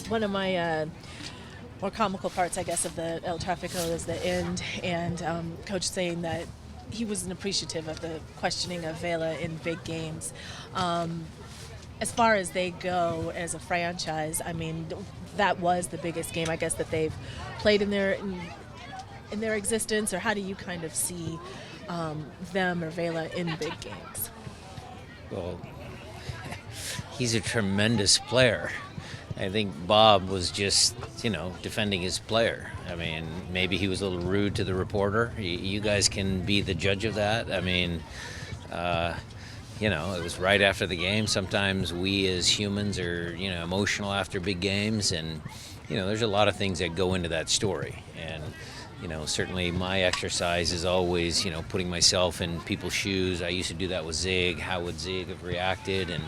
One of my more comical parts, I guess, of the El Tráfico is the end, and Coach saying that he wasn't appreciative of the questioning of Vela in big games. As far as they go as a franchise, I mean, that was the biggest game, I guess, that they've played in their existence. Or how do you kind of see them or Vela in big games? Well, he's a tremendous player. I think Bob was just, defending his player. I mean, maybe he was a little rude to the reporter. You guys can be the judge of that. I mean, it was right after the game. Sometimes we as humans are, emotional after big games. And, there's a lot of things that go into that story. And, certainly my exercise is always, putting myself in people's shoes. I used to do that with Zig. How would Zig have reacted? And,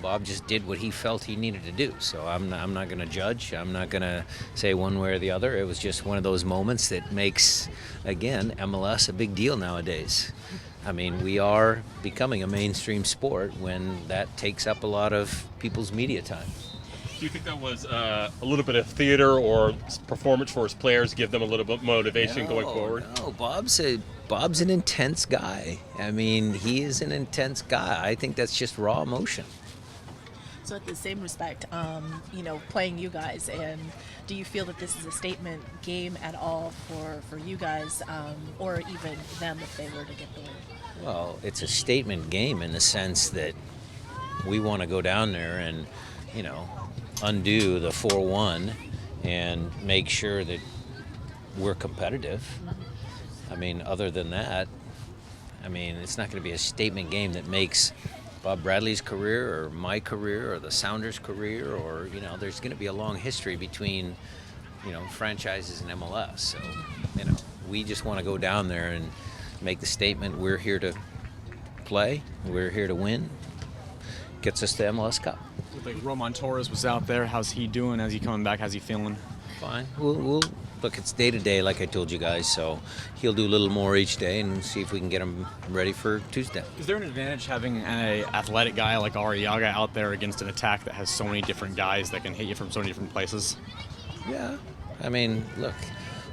Bob just did what he felt he needed to do. So I'm not going to judge. I'm not going to say one way or the other. It was just one of those moments that makes, again, MLS a big deal nowadays. I mean, we are becoming a mainstream sport when that takes up a lot of people's media time. Do you think that was a little bit of theater or performance for his players, give them a little bit of motivation going forward? No, Bob's an intense guy. I mean, he is an intense guy. I think that's just raw emotion. So at the same respect, playing you guys, and do you feel that this is a statement game at all for you guys, or even them if they were to get the win? Well, it's a statement game in the sense that we want to go down there and, undo the 4-1 and make sure that we're competitive. I mean, other than that, it's not going to be a statement game that makes Bob Bradley's career or my career or the Sounders' career, or, there's going to be a long history between, franchises and MLS. So, we just want to go down there and make the statement, we're here to play, we're here to win, gets us the MLS Cup. Like Roman Torres was out there. How's he doing? How's he coming back? How's he feeling? Fine. We'll look, it's day to day, like I told you guys, so he'll do a little more each day and see if we can get him ready for Tuesday. Is there an advantage having an athletic guy like Arriaga out there against an attack that has so many different guys that can hit you from so many different places? Yeah. I mean, look,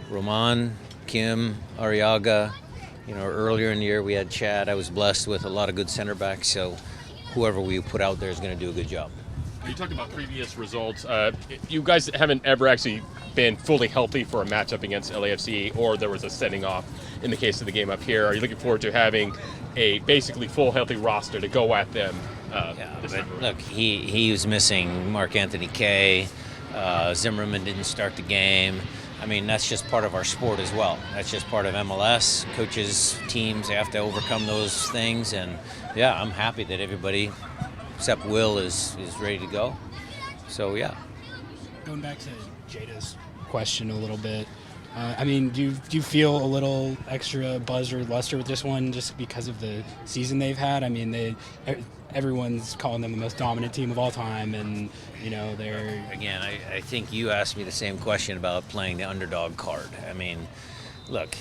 Roman, Kim, Arriaga, earlier in the year we had Chad. I was blessed with a lot of good center backs, so whoever we put out there is going to do a good job. You talked about previous results. You guys haven't ever actually been fully healthy for a matchup against LAFC, or there was a setting off in the case of the game up here. Are you looking forward to having a basically full healthy roster to go at them? Look, he was missing Mark Anthony Kaye. Zimmerman didn't start the game. I mean, that's just part of our sport as well. That's just part of MLS. Coaches, teams, they have to overcome those things. And, yeah, I'm happy that everybody except Will is ready to go. So, yeah. Going back to Jada's question a little bit, do you feel a little extra buzz or luster with this one just because of the season they've had? I mean, everyone's calling them the most dominant team of all time, and they're... Again, I think you asked me the same question about playing the underdog card. I mean, look,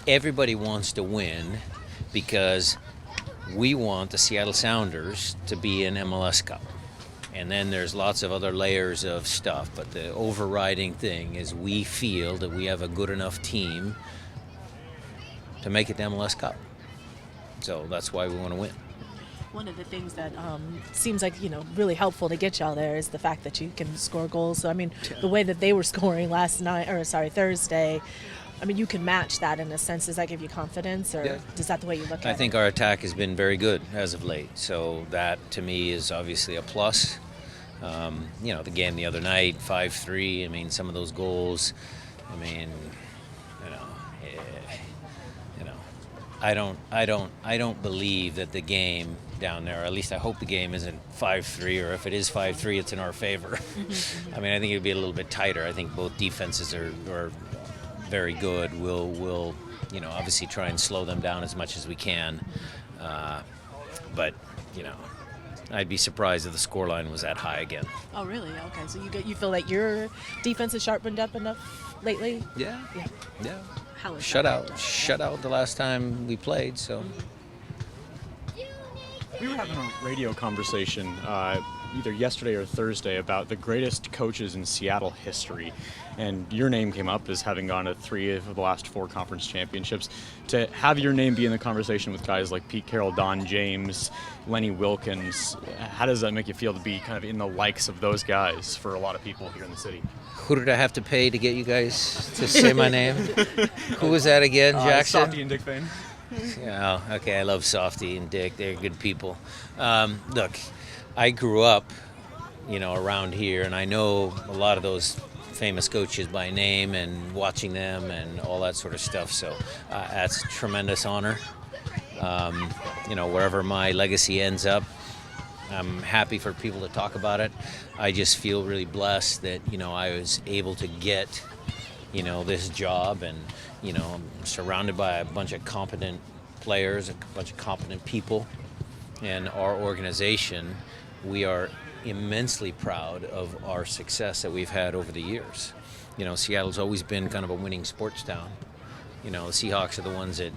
everybody wants to win because we want the Seattle Sounders to be in MLS Cup. And then there's lots of other layers of stuff, but the overriding thing is we feel that we have a good enough team to make it to MLS Cup. So that's why we want to win. One of the things that seems like, really helpful to get y'all there is the fact that you can score goals. So, the way that they were scoring Thursday, you can match that in a sense. Does that give you confidence, or is that the way you look at it? I think our attack has been very good as of late. So that, to me, is obviously a plus. The game the other night, 5-3, some of those goals, I don't believe that the game down there, or at least I hope the game isn't 5-3, or if it is 5-3, it's in our favor. I think it'd be a little bit tighter. I think both defenses are very good. We'll obviously try and slow them down as much as we can. But I'd be surprised if the scoreline was that high again. Oh, really? Okay. So you feel like your defense has sharpened up enough lately? Yeah. How is Shutout the last time we played, so. We were having a radio conversation either yesterday or Thursday about the greatest coaches in Seattle history, and your name came up as having gone to 3 of the last 4 conference championships. To have your name be in the conversation with guys like Pete Carroll, Don James, Lenny Wilkins, how does that make you feel to be kind of in the likes of those guys for a lot of people here in the city? Who did I have to pay to get you guys to say my name? Who was that again, Jackson? Softy and Dick Fane. Yeah, okay, I love Softy and Dick. They're good people. Look, I grew up, around here, and I know a lot of those famous coaches by name and watching them and all that sort of stuff. So that's a tremendous honor. Wherever my legacy ends up, I'm happy for people to talk about it. I just feel really blessed that, I was able to get, this job, and, I'm surrounded by a bunch of competent players, a bunch of competent people, and our organization, we are immensely proud of our success that we've had over the years. Seattle's always been kind of a winning sports town. The Seahawks are the ones that,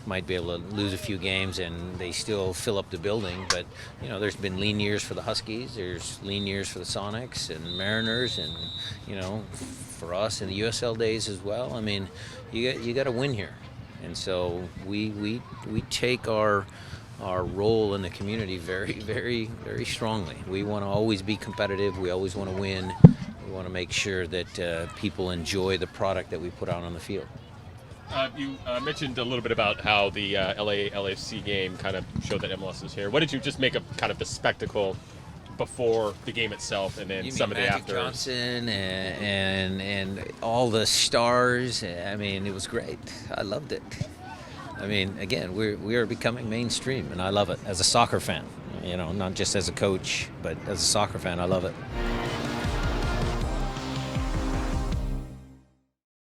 might be able to lose a few games and they still fill up the building. But, there's been lean years for the Huskies. There's lean years for the Sonics and Mariners and, for us in the USL days as well. I mean, you got to win here. And so we take our role in the community very, very, very strongly. We want to always be competitive. We always want to win. We want to make sure that people enjoy the product that we put out on the field. You mentioned a little bit about how the LAFC game kind of showed that MLS is here. What did you just make of kind of the spectacle before the game itself, and then You some mean of the Magic after? Johnson and all the stars. I mean, it was great. I loved it. I mean, again, we are becoming mainstream, and I love it as a soccer fan. Not just as a coach, but as a soccer fan, I love it.